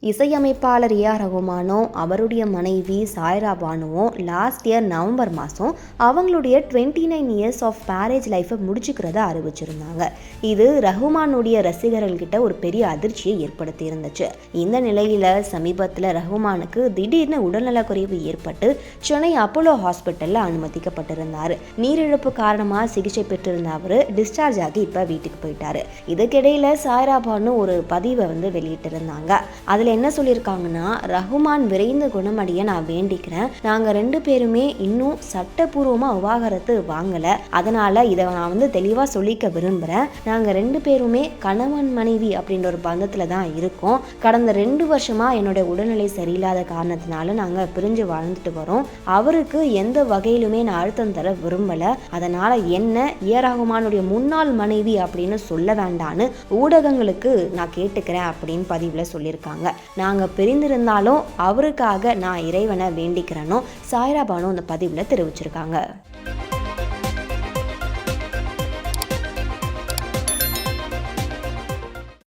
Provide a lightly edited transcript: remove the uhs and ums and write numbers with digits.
இசையமைப்பாளர் ஏ.ஆர். ரகுமானும் அவருடைய மனைவி சாய்ரா பானுவும் லாஸ்ட் இயர் நவம்பர் மாதம் அவங்களுடைய 29 இயர்ஸ் ஆஃப் மேரேஜ் லைஃப்பை முடிச்சுக்கிறத அறிவிச்சிருந்தாங்க. இது ரகுமானுடைய ரசிகர்கள்கிட்ட ஒரு பெரிய அதிர்ச்சியை ஏற்படுத்தி இருந்துச்சு. இந்த நிலையில் சமீபத்தில் ரகுமானுக்கு திடீர்னு உடல்நலக்குறைவு ஏற்பட்டு சென்னை அப்போலோ ஹாஸ்பிட்டலில் அனுமதிக்கப்பட்டிருந்தார். நீரிழப்பு காரணமாக சிகிச்சை பெற்றிருந்த அவர் டிஸ்சார்ஜ் ஆகி இப்போ வீட்டுக்கு போயிட்டாரு. இதுக்கிடையில் சாய்ரா பானு ஒரு பதிவை வெளியிட்டிருந்தாங்க. அதில் என்ன சொல்லியிருக்காங்கன்னா, ரகுமான் விரைந்து குணமடைய நான் வேண்டிக்கிறேன். நாங்கள் 2 பேருமே இன்னும் சட்டப்பூர்வமாக விவாகரத்து வாங்கலை. அதனால் இதை நான் தெளிவாக சொல்லிக்க விரும்புகிறேன். நாங்கள் 2 பேருமே கணவன் மனைவி அப்படின்ற ஒரு பந்தத்தில் தான் இருக்கோம். கடந்த 2 வருஷமாக என்னுடைய உடல்நிலை சரியில்லாத காரணத்தினால நாங்கள் பிரிஞ்சு வாழ்ந்துட்டு வரோம். அவருக்கு எந்த வகையிலுமே நான் அழுத்தம் தர விரும்பலை. அதனால் என்ன ஏ.ஆர். ரகுமானுடைய முன்னாள் மனைவி அப்படின்னு சொல்ல வேண்டான்னு ஊடகங்களுக்கு நான் கேட்டுக்கிறேன் அப்படின்னு பதிவில் சொல்லியிருக்காங்க. நாங்கள் பிரிந்திருந்தாலும் அவருக்காக நான் இறைவனை வேண்டிக்கிறேன்னு சாய்ரா பானு அந்த பதிவில் தெரிவிச்சிருக்காங்க.